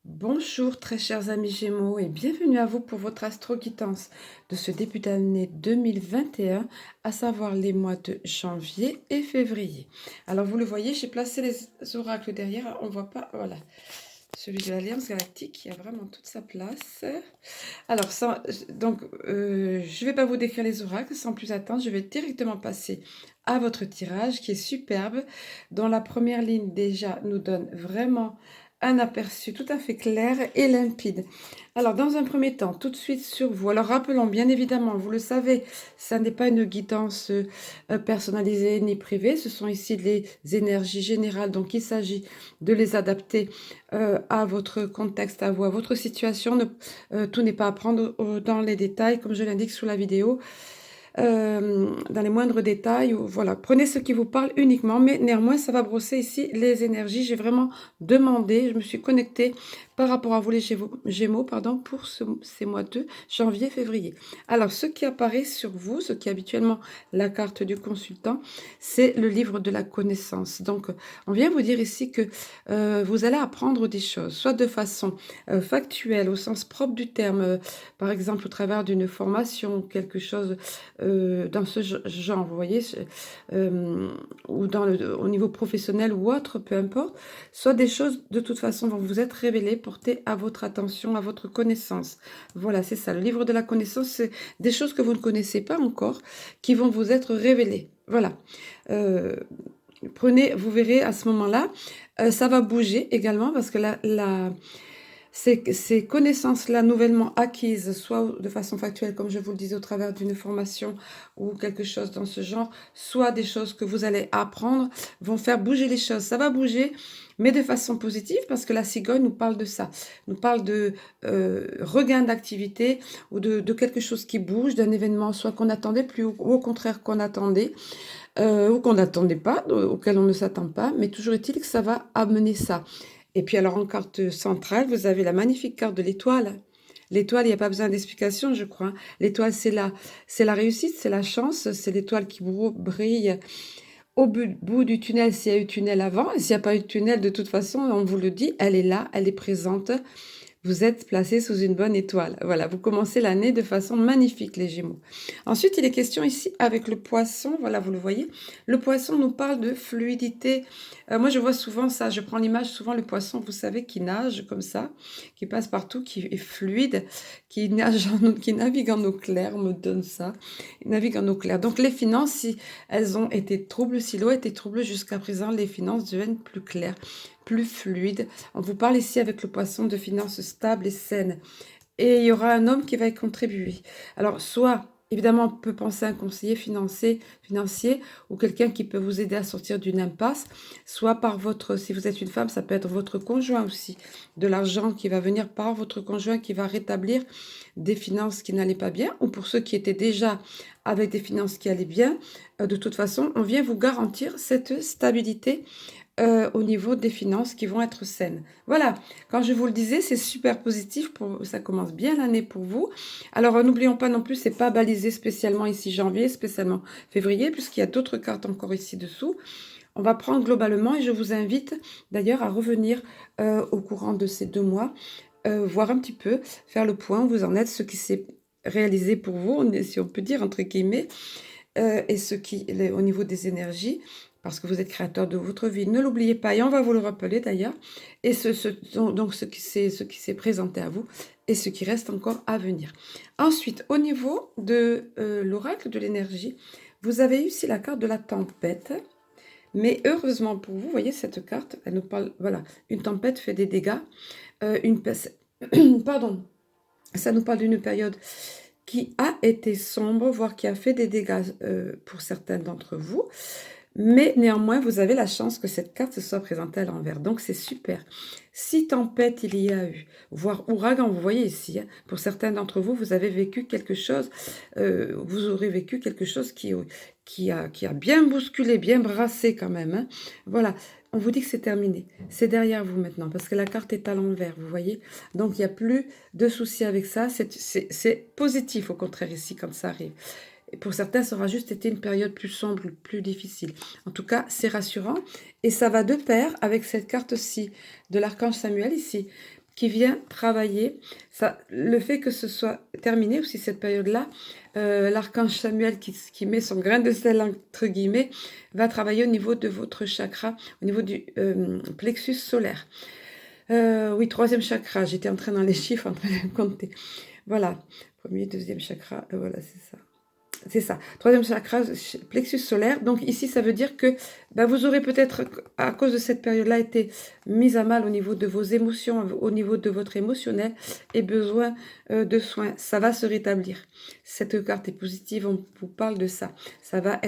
Bonjour très chers amis Gémeaux et bienvenue à vous pour votre astro-guidance de ce début d'année 2021, à savoir les mois de janvier et février. Alors vous le voyez, j'ai placé les oracles derrière, on voit pas, voilà, celui de l'Alliance Galactique qui a vraiment toute sa place. Alors, je ne vais pas vous décrire les oracles, sans plus attendre, je vais directement passer à votre tirage qui est superbe, dont la première ligne déjà nous donne vraiment un aperçu tout à fait clair et limpide. Alors, dans un premier temps, tout de suite sur vous. Alors, rappelons, bien évidemment, vous le savez, ça n'est pas une guidance personnalisée ni privée, ce sont ici les énergies générales, donc il s'agit de les adapter à votre contexte, à vous, à votre situation. Tout n'est pas à prendre dans les détails, comme je l'indique sous la vidéo, dans les moindres détails. Voilà, prenez ce qui vous parle uniquement, mais néanmoins, ça va brosser ici les énergies. J'ai vraiment demandé, je me suis connectée par rapport à vous les Gémeaux, pardon, pour ces mois de janvier, février. Alors, ce qui apparaît sur vous, ce qui est habituellement la carte du consultant, c'est le livre de la connaissance. Donc, on vient vous dire ici que vous allez apprendre des choses, soit de façon factuelle, au sens propre du terme, par exemple au travers d'une formation, quelque chose dans ce genre, vous voyez, ou au niveau professionnel ou autre, peu importe, soit des choses de toute façon vont vous être révélées, portées à votre attention, à votre connaissance. Voilà, c'est ça. Le livre de la connaissance, c'est des choses que vous ne connaissez pas encore, qui vont vous être révélées. Voilà. Prenez, vous verrez à ce moment-là, ça va bouger également parce que ces connaissances-là nouvellement acquises, soit de façon factuelle, comme je vous le disais, au travers d'une formation ou quelque chose dans ce genre, soit des choses que vous allez apprendre, vont faire bouger les choses. Ça va bouger, mais de façon positive, parce que la cigogne nous parle de ça, nous parle de regain d'activité ou de quelque chose qui bouge, d'un événement, soit qu'on n'attendait plus ou au contraire qu'on attendait. Ou qu'on n'attendait pas, auquel on ne s'attend pas, mais toujours est-il que ça va amener ça. Et puis alors en carte centrale, vous avez la magnifique carte de l'étoile. L'étoile, il n'y a pas besoin d'explication, je crois. L'étoile, c'est la réussite, c'est la chance, c'est l'étoile qui brille au bout du tunnel, s'il y a eu tunnel avant. Et s'il n'y a pas eu de tunnel, de toute façon, on vous le dit, elle est là, elle est présente. Vous êtes placé sous une bonne étoile. Voilà, vous commencez l'année de façon magnifique, les Gémeaux. Ensuite, il est question ici avec le poisson. Voilà, vous le voyez. Le poisson nous parle de fluidité. Moi, je vois souvent ça. Je prends l'image souvent le poisson, vous savez, qui nage comme ça, qui passe partout, qui est fluide, qui qui navigue en eau claire. On me donne ça. Il navigue en eau claire. Donc, les finances, si elles ont été troubles, si l'eau a été trouble jusqu'à présent, les finances deviennent plus claires, plus fluides. On vous parle ici avec le poisson de finances stables et saines. Et il y aura un homme qui va y contribuer. Alors, soit, évidemment, on peut penser à un conseiller financier ou quelqu'un qui peut vous aider à sortir d'une impasse, soit par si vous êtes une femme, ça peut être votre conjoint aussi. De l'argent qui va venir par votre conjoint qui va rétablir des finances qui n'allaient pas bien, ou pour ceux qui étaient déjà avec des finances qui allaient bien, de toute façon, on vient vous garantir cette stabilité au niveau des finances qui vont être saines. Voilà, quand je vous le disais, c'est super positif, ça commence bien l'année pour vous. Alors n'oublions pas non plus, c'est pas balisé spécialement ici janvier, spécialement février, puisqu'il y a d'autres cartes encore ici dessous. On va prendre globalement et je vous invite d'ailleurs à revenir au courant de ces 2 mois, voir un petit peu, faire le point où vous en êtes, ce qui s'est réalisé pour vous, si on peut dire entre guillemets, et au niveau des énergies, parce que vous êtes créateur de votre vie. Ne l'oubliez pas, et on va vous le rappeler d'ailleurs, et donc ce qui s'est présenté à vous, et ce qui reste encore à venir. Ensuite, au niveau de l'oracle de l'énergie, vous avez eu ici la carte de la tempête, mais heureusement pour vous, voyez cette carte, elle nous parle, voilà, une tempête fait des dégâts, pardon, ça nous parle d'une période qui a été sombre, voire qui a fait des dégâts pour certains d'entre vous. Mais néanmoins, vous avez la chance que cette carte se soit présentée à l'envers. Donc, c'est super. Si tempête il y a eu, voire ouragan, vous voyez ici, hein, pour certains d'entre vous, vous avez vécu quelque chose, vous aurez vécu quelque chose qui a bien bousculé, bien brassé quand même. Hein. Voilà, on vous dit que c'est terminé. C'est derrière vous maintenant, parce que la carte est à l'envers, vous voyez. Donc, il n'y a plus de soucis avec ça. C'est positif, au contraire, ici, quand ça arrive. Et pour certains, ça aura juste été une période plus sombre, plus difficile. En tout cas, c'est rassurant. Et ça va de pair avec cette carte-ci, de l'archange Samuel ici, qui vient travailler. Ça, le fait que ce soit terminé aussi cette période-là, l'archange Samuel qui met son grain de sel entre guillemets, va travailler au niveau de votre chakra, au niveau du plexus solaire. Oui, troisième chakra, j'étais en train dans les chiffres, en train de compter. Voilà, premier, deuxième chakra, voilà, c'est ça. C'est ça. Troisième chakra, plexus solaire. Donc ici, ça veut dire que vous aurez peut-être, à cause de cette période-là, été mise à mal au niveau de vos émotions, au niveau de votre émotionnel et besoin de soins. Ça va se rétablir. Cette carte est positive, on vous parle de ça. Ça va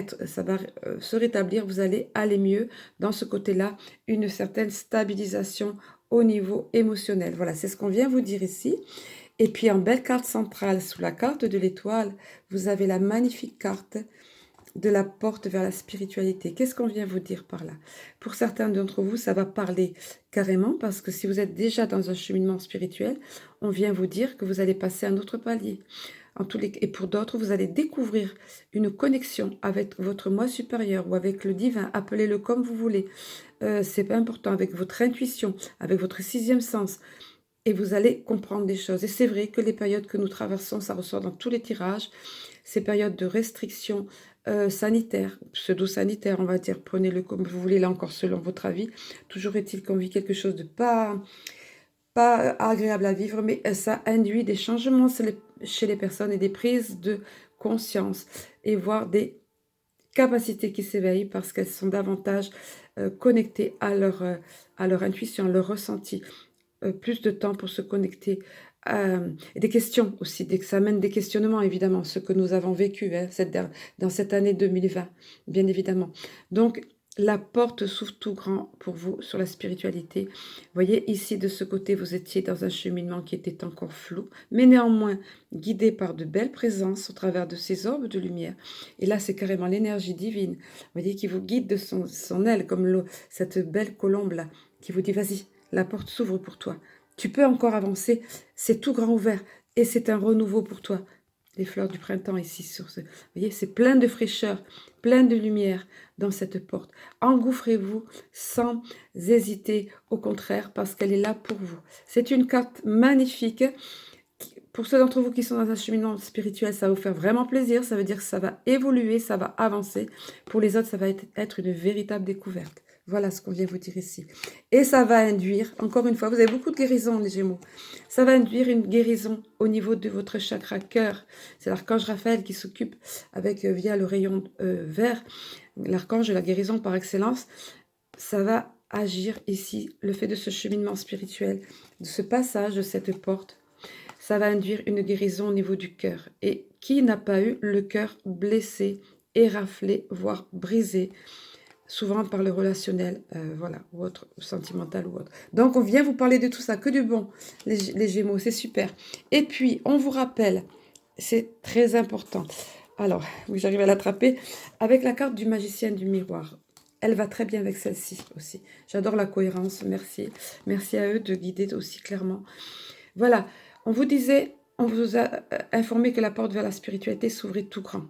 se rétablir, vous allez aller mieux dans ce côté-là, une certaine stabilisation au niveau émotionnel. Voilà, c'est ce qu'on vient vous dire ici. Et puis en belle carte centrale, sous la carte de l'étoile, vous avez la magnifique carte de la porte vers la spiritualité. Qu'est-ce qu'on vient vous dire par là? Pour certains d'entre vous, ça va parler carrément, parce que si vous êtes déjà dans un cheminement spirituel, on vient vous dire que vous allez passer un autre palier. Et pour d'autres, vous allez découvrir une connexion avec votre moi supérieur ou avec le divin, appelez-le comme vous voulez. C'est pas important, avec votre intuition, avec votre sixième sens. Et vous allez comprendre des choses. Et c'est vrai que les périodes que nous traversons, ça ressort dans tous les tirages, ces périodes de restrictions sanitaires, pseudo-sanitaires, on va dire, prenez-le comme vous voulez, là encore selon votre avis. Toujours est-il qu'on vit quelque chose de pas agréable à vivre, mais ça induit des changements chez les personnes et des prises de conscience, et voire des capacités qui s'éveillent parce qu'elles sont davantage connectées à leur intuition, à leur ressenti. Plus de temps pour se connecter. Et des questions aussi, dès que ça amène des questionnements, évidemment, ce que nous avons vécu dans cette année 2020, bien évidemment. Donc, la porte s'ouvre tout grand pour vous sur la spiritualité. Vous voyez, ici, de ce côté, vous étiez dans un cheminement qui était encore flou, mais néanmoins guidé par de belles présences au travers de ces orbes de lumière. Et là, c'est carrément l'énergie divine, vous voyez, qui vous guide de son aile, comme cette belle colombe-là, qui vous dit, vas-y, la porte s'ouvre pour toi. Tu peux encore avancer. C'est tout grand ouvert. Et c'est un renouveau pour toi. Les fleurs du printemps ici vous voyez, c'est plein de fraîcheur, plein de lumière dans cette porte. Engouffrez-vous sans hésiter, au contraire, parce qu'elle est là pour vous. C'est une carte magnifique. Pour ceux d'entre vous qui sont dans un cheminement spirituel, ça va vous faire vraiment plaisir. Ça veut dire que ça va évoluer, ça va avancer. Pour les autres, ça va être une véritable découverte. Voilà ce qu'on vient vous dire ici. Et ça va induire, encore une fois, vous avez beaucoup de guérisons, les Gémeaux. Ça va induire une guérison au niveau de votre chakra cœur. C'est l'archange Raphaël qui s'occupe via le rayon vert, l'archange de la guérison par excellence. Ça va agir ici, le fait de ce cheminement spirituel, de ce passage de cette porte. Ça va induire une guérison au niveau du cœur. Et qui n'a pas eu le cœur blessé, éraflé, voire brisé, souvent par le relationnel, voilà, ou autre, ou sentimental ou autre. Donc, on vient vous parler de tout ça, que du bon, les Gémeaux, c'est super. Et puis, on vous rappelle, c'est très important. Alors, oui, j'arrive à l'attraper, avec la carte du magicien du miroir. Elle va très bien avec celle-ci aussi. J'adore la cohérence, merci. Merci à eux de guider aussi clairement. Voilà, on vous a informé que la porte vers la spiritualité s'ouvrait tout grand.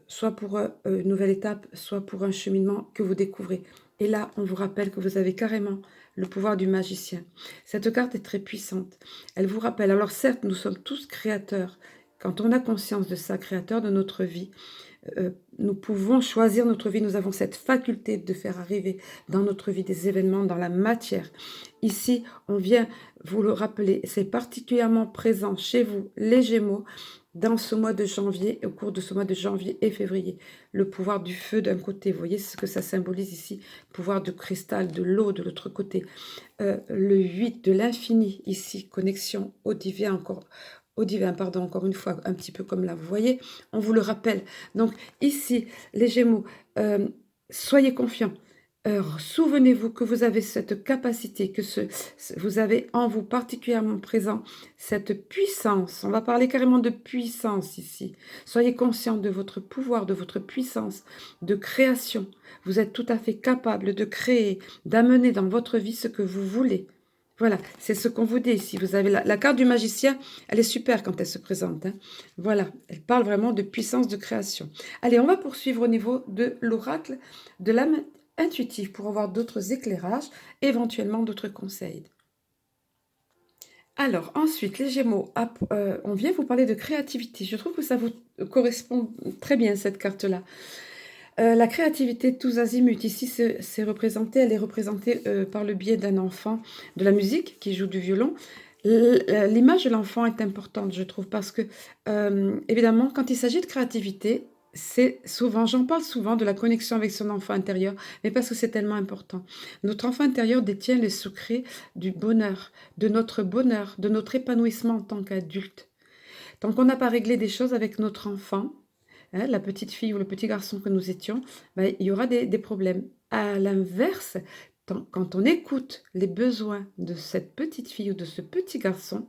Soit pour une nouvelle étape, soit pour un cheminement que vous découvrez. Et là, on vous rappelle que vous avez carrément le pouvoir du magicien. Cette carte est très puissante. Elle vous rappelle, alors certes, nous sommes tous créateurs. Quand on a conscience de ça, créateur de notre vie, nous pouvons choisir notre vie. Nous avons cette faculté de faire arriver dans notre vie des événements dans la matière. Ici, on vient vous le rappeler, c'est particulièrement présent chez vous, les Gémeaux, dans ce mois de janvier, au cours de ce mois de janvier et février. Le pouvoir du feu d'un côté, vous voyez ce que ça symbolise ici, pouvoir du cristal, de l'eau de l'autre côté. Le 8 de l'infini ici, connexion au divin encore une fois, un petit peu comme là, vous voyez, on vous le rappelle. Donc ici, les Gémeaux, soyez confiants. Souvenez-vous que vous avez cette capacité, que vous avez en vous particulièrement présent cette puissance. On va parler carrément de puissance ici. Soyez conscient de votre pouvoir, de votre puissance de création. Vous êtes tout à fait capable de créer, d'amener dans votre vie ce que vous voulez. Voilà, c'est ce qu'on vous dit ici. Vous avez la carte du magicien, elle est super quand elle se présente. Hein. Voilà, elle parle vraiment de puissance de création. Allez, on va poursuivre au niveau de l'oracle de l'âme intuitive pour avoir d'autres éclairages, éventuellement d'autres conseils. Alors ensuite, les Gémeaux, on vient vous parler de créativité. Je trouve que ça vous correspond très bien, cette carte-là. La créativité tous azimuts, ici, elle est représentée par le biais d'un enfant de la musique qui joue du violon. L'image de l'enfant est importante, je trouve, parce que, évidemment, quand il s'agit de créativité, j'en parle souvent de la connexion avec son enfant intérieur, mais parce que c'est tellement important. Notre enfant intérieur détient les secrets du bonheur, de notre épanouissement en tant qu'adulte. Tant qu'on n'a pas réglé des choses avec notre enfant, hein, la petite fille ou le petit garçon que nous étions, ben, il y aura des problèmes. À l'inverse, quand on écoute les besoins de cette petite fille ou de ce petit garçon,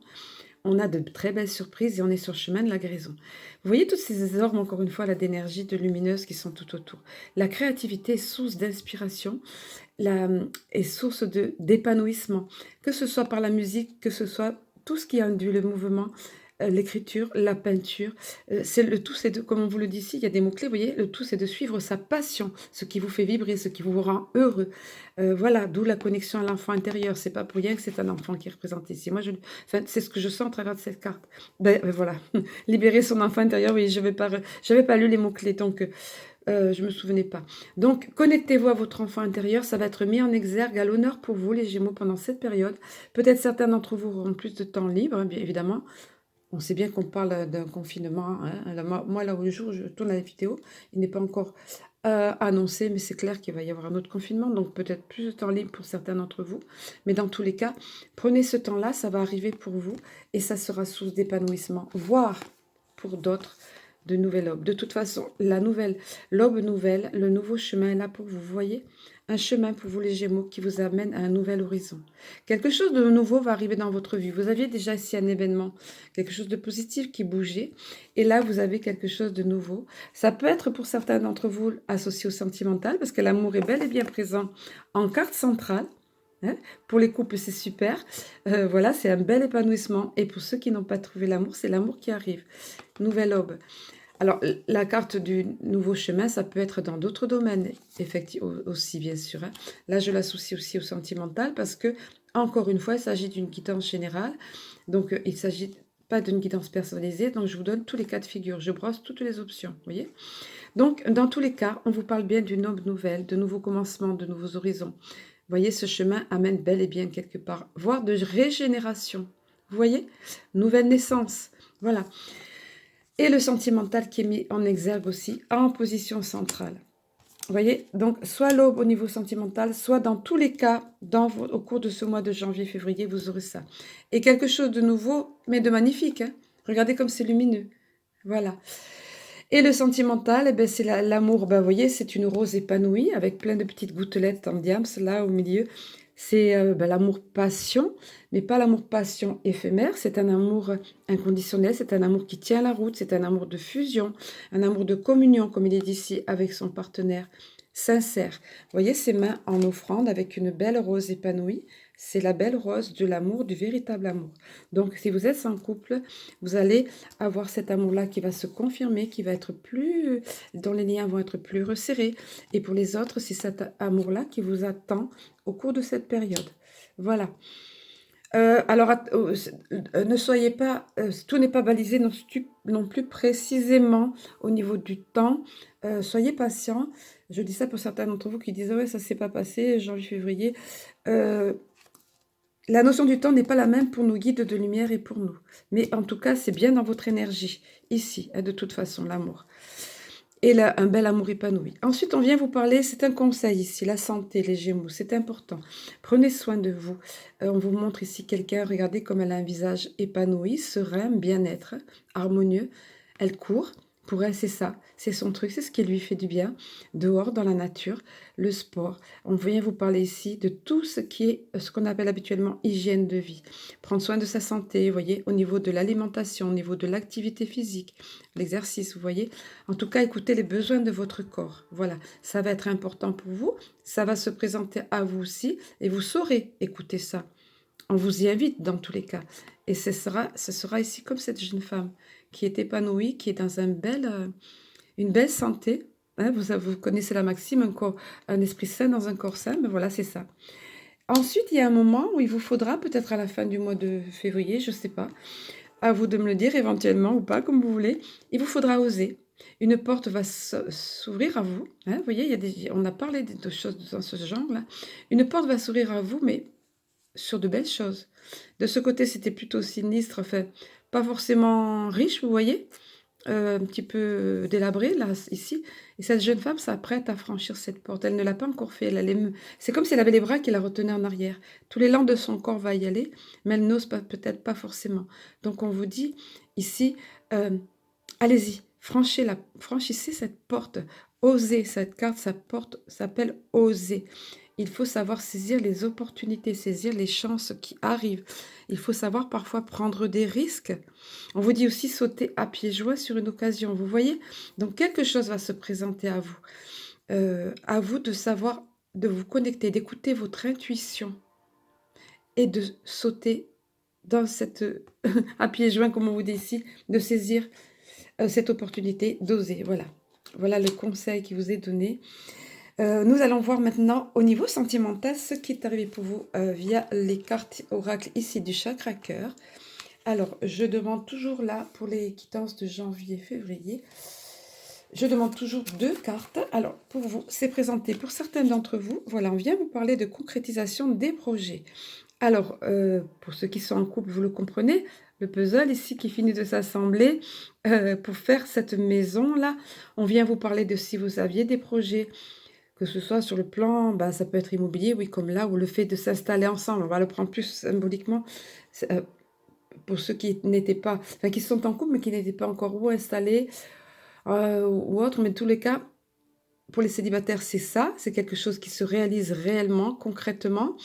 on a de très belles surprises et on est sur le chemin de la guérison. Vous voyez toutes ces ormes, encore une fois, là, d'énergie, de lumineuse qui sont tout autour. La créativité est source d'inspiration, est source d'épanouissement, que ce soit par la musique, que ce soit tout ce qui induit le mouvement, l'écriture, la peinture. C'est le tout, c'est de, comme on vous le dit ici, il y a des mots-clés, vous voyez, le tout, c'est de suivre sa passion, ce qui vous fait vibrer, ce qui vous rend heureux. Voilà, d'où la connexion à l'enfant intérieur. C'est pas pour rien que c'est un enfant qui est représenté ici. Enfin, c'est ce que je sens à travers cette carte. Voilà, libérer son enfant intérieur, oui, j'avais pas lu les mots-clés, donc je me souvenais pas. Donc, connectez-vous à votre enfant intérieur, ça va être mis en exergue à l'honneur pour vous, les Gémeaux, pendant cette période. Peut-être certains d'entre vous auront plus de temps libre, hein, bien évidemment. On sait bien qu'on parle d'un confinement, hein. Moi, là où je tourne la vidéo, il n'est pas encore annoncé, mais c'est clair qu'il va y avoir un autre confinement, donc peut-être plus de temps libre pour certains d'entre vous. Mais dans tous les cas, prenez ce temps-là, ça va arriver pour vous, et ça sera source d'épanouissement, voire pour d'autres, de nouvelles aubes. De toute façon, l'aube nouvelle, le nouveau chemin est là pour vous, voyez, un chemin pour vous les Gémeaux qui vous amène à un nouvel horizon. Quelque chose de nouveau va arriver dans votre vie. Vous aviez déjà ici un événement, quelque chose de positif qui bougeait, et là vous avez quelque chose de nouveau. Ça peut être pour certains d'entre vous associé au sentimental, parce que l'amour est bel et bien présent en carte centrale. Hein. Pour les couples, c'est super. Voilà, c'est un bel épanouissement. Et pour ceux qui n'ont pas trouvé l'amour, c'est l'amour qui arrive. Nouvelle aube. Alors, la carte du nouveau chemin, ça peut être dans d'autres domaines, effectivement, aussi, bien sûr. Hein. Là, je l'associe aussi au sentimental parce que, encore une fois, il s'agit d'une guidance générale. Donc, il ne s'agit pas d'une guidance personnalisée. Donc, je vous donne tous les cas de figure. Je brosse toutes les options, vous voyez. Donc, dans tous les cas, on vous parle bien d'une aube nouvelle, de nouveaux commencements, de nouveaux horizons. Vous voyez, ce chemin amène bel et bien quelque part, voire de régénération. Vous voyez, nouvelle naissance. Voilà. Et le sentimental qui est mis en exergue aussi, en position centrale. Vous voyez, donc soit l'aube au niveau sentimental, soit dans tous les cas, au cours de ce mois de janvier-février, vous aurez ça. Et quelque chose de nouveau, mais de magnifique. Hein. Regardez comme c'est lumineux. Voilà. Et le sentimental, eh ben, c'est l'amour. Ben, vous voyez, c'est une rose épanouie avec plein de petites gouttelettes en diams là au milieu. C'est l'amour-passion, mais pas l'amour-passion éphémère. C'est un amour inconditionnel, c'est un amour qui tient la route, c'est un amour de fusion, un amour de communion, comme il est dit ici, avec son partenaire sincère. Vous voyez ces mains en offrande avec une belle rose épanouie. C'est la belle rose de l'amour, du véritable amour. Donc, si vous êtes en couple, vous allez avoir cet amour-là qui va se confirmer, qui va être dont les liens vont être plus resserrés. Et pour les autres, c'est cet amour-là qui vous attend au cours de cette période. Voilà. Alors, ne soyez pas, tout n'est pas balisé non plus précisément au niveau du temps. Soyez patient. Je dis ça pour certains d'entre vous qui disent ouais, ça s'est pas passé, janvier-février. La notion du temps n'est pas la même pour nos guides de lumière et pour nous. Mais en tout cas, c'est bien dans votre énergie, ici, hein, de toute façon, l'amour. Et là, un bel amour épanoui. Ensuite, on vient vous parler, c'est un conseil ici, la santé, les Gémeaux, c'est important. Prenez soin de vous. On vous montre ici quelqu'un, regardez comme elle a un visage épanoui, serein, bien-être, harmonieux. Elle court. Pour elle, c'est ça, c'est son truc, c'est ce qui lui fait du bien. Dehors, dans la nature, le sport. On vient vous parler ici de tout ce qui est ce qu'on appelle habituellement hygiène de vie. Prendre soin de sa santé, vous voyez, au niveau de l'alimentation, au niveau de l'activité physique, l'exercice, vous voyez. En tout cas, écoutez les besoins de votre corps. Voilà, ça va être important pour vous. Ça va se présenter à vous aussi et vous saurez écouter ça. On vous y invite dans tous les cas. Et ce sera ici comme cette jeune femme qui est épanouie, qui est dans une belle santé. Hein, vous connaissez la maxime, un esprit sain dans un corps sain, mais voilà, c'est ça. Ensuite, il y a un moment où il vous faudra, peut-être à la fin du mois de février, je ne sais pas, à vous de me le dire éventuellement ou pas, comme vous voulez, il vous faudra oser. Une porte va s'ouvrir à vous. Hein, vous voyez, on a parlé de choses dans ce genre-là. Une porte va s'ouvrir à vous, mais sur de belles choses. De ce côté, c'était plutôt sinistre, enfin, pas forcément riche, vous voyez, un petit peu délabré, là, ici. Et cette jeune femme s'apprête à franchir cette porte. Elle ne l'a pas encore fait. C'est comme si elle avait les bras qui la retenaient en arrière. Tous l'élan de son corps va y aller, mais elle n'ose pas, peut-être pas forcément. Donc, on vous dit ici, euh, allez-y, franchissez cette porte. Osez, cette carte, sa porte s'appelle Oser. Il faut savoir saisir les opportunités, saisir les chances qui arrivent. Il faut savoir parfois prendre des risques. On vous dit aussi sauter à pieds joints sur une occasion, vous voyez? Donc quelque chose va se présenter à vous. À vous de savoir, de vous connecter, d'écouter votre intuition et de sauter dans cette à pieds joints, comme on vous dit ici, de saisir cette opportunité, d'oser. Voilà. Voilà le conseil qui vous est donné. Nous allons voir maintenant au niveau sentimental ce qui est arrivé pour vous via les cartes oracles ici du chakra cœur. Alors, je demande toujours là, pour les quittances de janvier-février, je demande toujours 2 cartes. Alors, pour vous, c'est présenté pour certains d'entre vous. Voilà, on vient vous parler de concrétisation des projets. Alors, pour ceux qui sont en couple, vous le comprenez, le puzzle ici qui finit de s'assembler pour faire cette maison-là. On vient vous parler de si vous aviez des projets, que ce soit sur le plan, bah, ça peut être immobilier, oui, comme là, ou le fait de s'installer ensemble. On va le prendre plus symboliquement. Pour ceux qui n'étaient pas, enfin qui sont en couple mais qui n'étaient pas encore ou installés ou autre, mais en tous les cas, pour les célibataires, c'est ça, c'est quelque chose qui se réalise réellement, concrètement.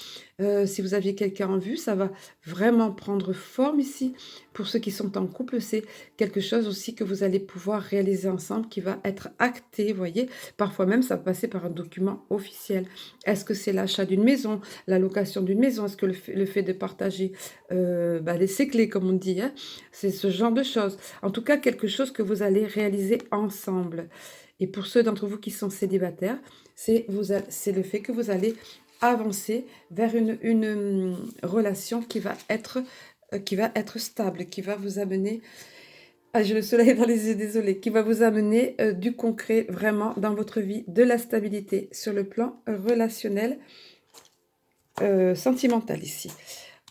Si vous aviez quelqu'un en vue, ça va vraiment prendre forme ici. Pour ceux qui sont en couple, c'est quelque chose aussi que vous allez pouvoir réaliser ensemble, qui va être acté, vous voyez. Parfois même, ça va passer par un document officiel. Est-ce que c'est l'achat d'une maison, la location d'une maison? Est-ce que le fait de partager ses clés, comme on dit, hein? C'est ce genre de choses. En tout cas, quelque chose que vous allez réaliser ensemble. Et pour ceux d'entre vous qui sont célibataires, c'est le fait que vous allez avancer vers une relation qui va être stable, qui va vous amener... Ah, j'ai le soleil dans les yeux, désolé. Qui va vous amener du concret vraiment dans votre vie, de la stabilité sur le plan relationnel, sentimental ici.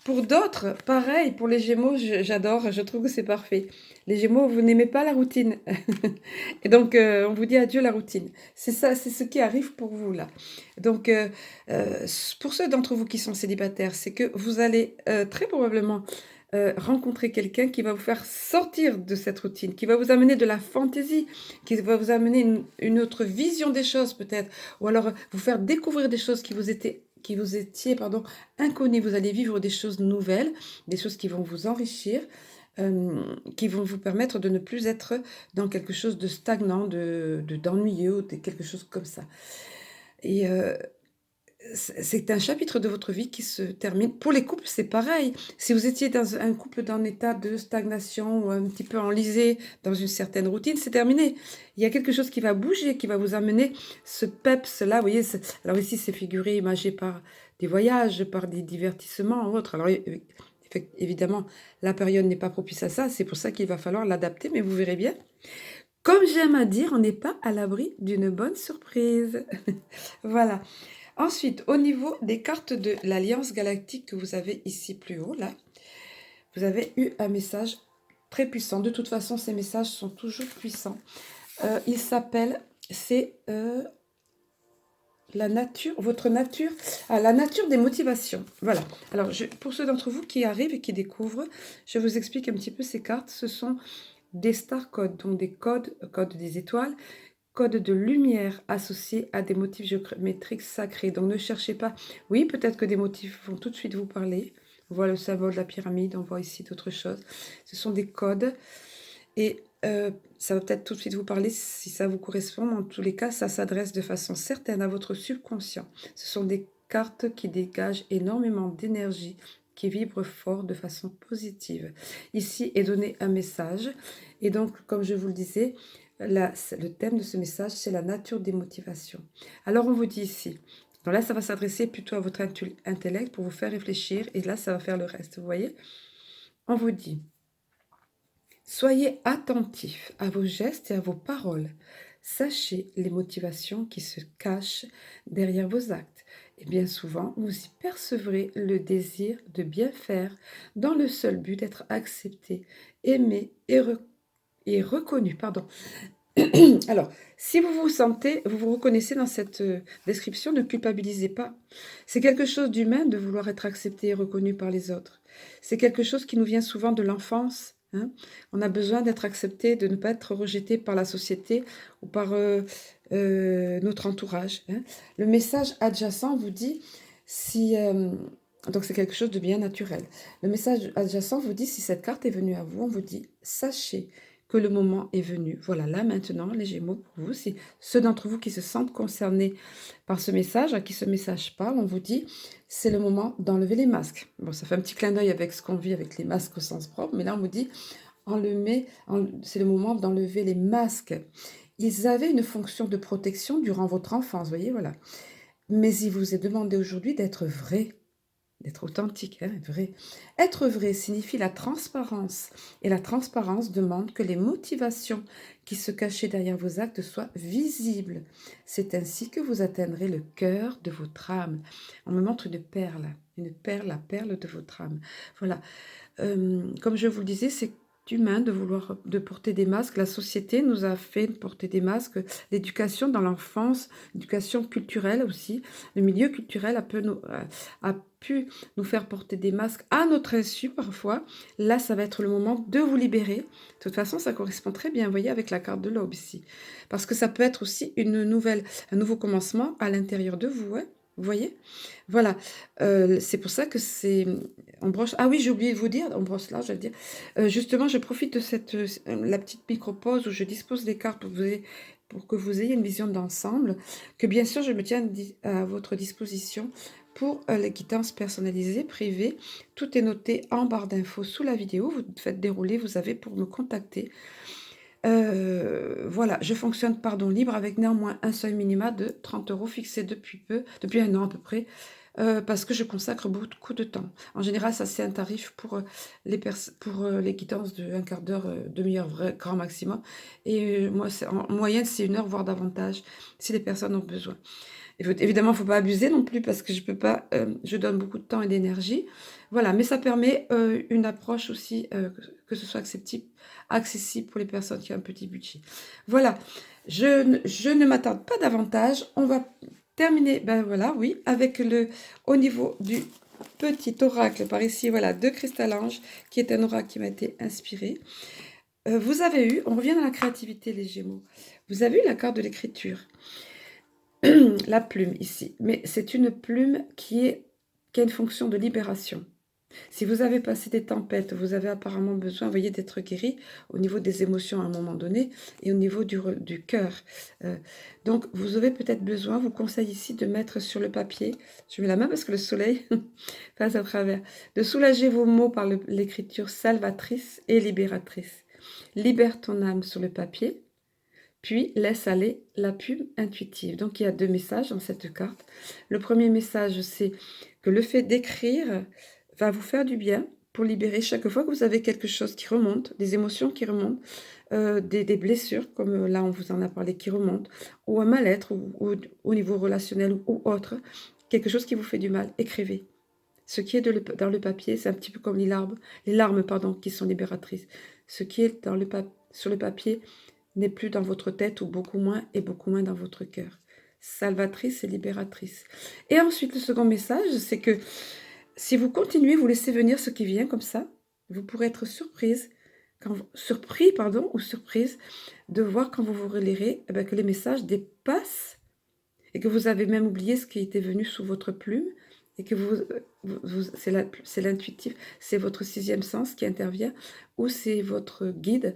Pour d'autres, pareil, pour les Gémeaux, j'adore, je trouve que c'est parfait. Les Gémeaux, vous n'aimez pas la routine. Et donc, on vous dit adieu la routine. C'est ça, c'est ce qui arrive pour vous là. Donc, pour ceux d'entre vous qui sont célibataires, c'est que vous allez très probablement rencontrer quelqu'un qui va vous faire sortir de cette routine, qui va vous amener de la fantaisie, qui va vous amener une autre vision des choses peut-être, ou alors vous faire découvrir des choses qui vous étiez, pardon, inconnues. Vous allez vivre des choses nouvelles, des choses qui vont vous enrichir, qui vont vous permettre de ne plus être dans quelque chose de stagnant, d'ennuyeux, quelque chose comme ça. Et c'est un chapitre de votre vie qui se termine. Pour les couples, c'est pareil. Si vous étiez dans un couple dans un état de stagnation ou un petit peu enlisé dans une certaine routine, c'est terminé. Il y a quelque chose qui va bouger, qui va vous amener ce peps là. Vous voyez, alors ici, c'est figuré, imagé par des voyages, par des divertissements ou autres. Alors évidemment, la période n'est pas propice à ça. C'est pour ça qu'il va falloir l'adapter, mais vous verrez bien. Comme j'aime à dire, on n'est pas à l'abri d'une bonne surprise. Voilà. Ensuite, au niveau des cartes de l'Alliance Galactique que vous avez ici plus haut, là, vous avez eu un message très puissant. De toute façon, ces messages sont toujours puissants. Il s'appelle, c'est la nature, votre nature, la nature des motivations. Voilà. Alors, pour ceux d'entre vous qui arrivent et qui découvrent, je vous explique un petit peu ces cartes. Ce sont des star codes, donc des codes des étoiles, code de lumière associé à des motifs géométriques sacrés. Donc ne cherchez pas. Oui, peut-être que des motifs vont tout de suite vous parler. On voit le symbole de la pyramide, on voit ici d'autres choses. Ce sont des codes et ça va peut-être tout de suite vous parler si ça vous correspond. Mais en tous les cas, ça s'adresse de façon certaine à votre subconscient. Ce sont des cartes qui dégagent énormément d'énergie, qui vibrent fort de façon positive. Ici est donné un message. Et donc, comme je vous le disais, le thème de ce message, c'est la nature des motivations. Alors, on vous dit ici, Donc là, ça va s'adresser plutôt à votre intellect pour vous faire réfléchir. Et là, ça va faire le reste, vous voyez. On vous dit, soyez attentifs à vos gestes et à vos paroles. Sachez les motivations qui se cachent derrière vos actes. Et bien souvent, vous y percevrez le désir de bien faire dans le seul but d'être accepté, aimé et reconnu. Pardon. Alors, si vous vous sentez, vous vous reconnaissez dans cette description, ne culpabilisez pas. C'est quelque chose d'humain de vouloir être accepté et reconnu par les autres. C'est quelque chose qui nous vient souvent de l'enfance. Hein. On a besoin d'être accepté, de ne pas être rejeté par la société ou par notre entourage. Hein. Le message adjacent vous dit si... donc c'est quelque chose de bien naturel. Le message adjacent vous dit si cette carte est venue à vous, on vous dit sachez que le moment est venu. Voilà, là maintenant, les Gémeaux, pour vous, si ceux d'entre vous qui se sentent concernés par ce message, à qui ce message parle, on vous dit, c'est le moment d'enlever les masques. Bon, ça fait un petit clin d'œil avec ce qu'on vit avec les masques au sens propre, mais là, on vous dit, c'est le moment d'enlever les masques. Ils avaient une fonction de protection durant votre enfance, vous voyez, voilà. Mais il vous est demandé aujourd'hui d'être vrai, d'être authentique, hein, vrai. Être vrai signifie la transparence. Et la transparence demande que les motivations qui se cachaient derrière vos actes soient visibles. C'est ainsi que vous atteindrez le cœur de votre âme. On me montre une perle, la perle de votre âme. Voilà. Comme je vous le disais, c'est humain de porter des masques. La société nous a fait porter des masques. L'éducation dans l'enfance, l'éducation culturelle aussi, le milieu culturel a pu nous faire porter des masques à notre insu parfois. Là, ça va être le moment de vous libérer. De toute façon, ça correspond très bien, vous voyez, avec la carte de l'aube ici. Parce que ça peut être aussi un nouveau commencement à l'intérieur de vous, hein. Vous voyez? Voilà. C'est pour ça que c'est... On broche... Ah oui, j'ai oublié de vous dire, on brosse là, je vais dire. Justement, je profite de la petite micro-pause où je dispose des cartes pour que vous ayez une vision d'ensemble, que bien sûr, je me tiens à votre disposition pour les quittances personnalisées, privées. Tout est noté en barre d'infos sous la vidéo. Vous faites dérouler, vous avez pour me contacter. Voilà, je fonctionne, libre avec néanmoins un seuil minima de 30 € fixé depuis un an à peu près, parce que je consacre beaucoup de temps. En général, ça c'est un tarif pour les quittances de un quart d'heure, demi-heure, grand maximum. Et moi, en moyenne, c'est 1 heure, voire davantage, si les personnes ont besoin. Évidemment, il ne faut pas abuser non plus parce que je peux pas, je donne beaucoup de temps et d'énergie. Voilà, mais ça permet une approche aussi, que ce soit accessible pour les personnes qui ont un petit budget. Voilà, je ne m'attarde pas davantage. On va terminer, ben voilà, oui, avec au niveau du petit oracle par ici, voilà, de Cristal-Ange, qui est un oracle qui m'a été inspiré. On revient dans la créativité, les Gémeaux. Vous avez eu la carte de l'écriture. La plume ici, mais c'est une plume qui a une fonction de libération. Si vous avez passé des tempêtes, vous avez apparemment besoin, vous voyez, d'être guéri au niveau des émotions à un moment donné et au niveau du cœur. Donc, vous avez peut-être besoin, vous conseille ici de mettre sur le papier, je mets la main parce que le soleil passe à travers, de soulager vos mots par l'écriture salvatrice et libératrice. Libère ton âme sur le papier, puis laisse aller la plume intuitive. Donc il y a 2 messages dans cette carte. Le premier message, c'est que le fait d'écrire va vous faire du bien pour libérer chaque fois que vous avez quelque chose qui remonte, des émotions qui remontent, des blessures, comme là on vous en a parlé, qui remontent, ou un mal-être, ou au niveau relationnel ou autre, quelque chose qui vous fait du mal, écrivez. Ce qui est dans le papier, c'est un petit peu comme les larmes qui sont libératrices. Ce qui est sur le papier n'est plus dans votre tête ou beaucoup moins dans votre cœur. Salvatrice et libératrice. Et ensuite, le second message, c'est que si vous continuez, vous laissez venir ce qui vient comme ça, vous pourrez être surpris ou surprise de voir quand vous vous relirez que les messages dépassent et que vous avez même oublié ce qui était venu sous votre plume et que c'est l'intuitif, c'est votre 6e sens qui intervient ou c'est votre guide.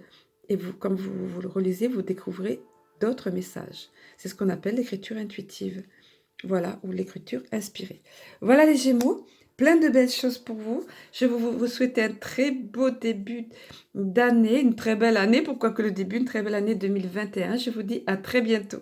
Et quand vous le relisez, vous découvrez d'autres messages. C'est ce qu'on appelle l'écriture intuitive. Voilà, ou l'écriture inspirée. Voilà les Gémeaux, plein de belles choses pour vous. Je vous souhaite un très beau début d'année, une très belle année. Pourquoi que le début, une très belle année 2021. Je vous dis à très bientôt.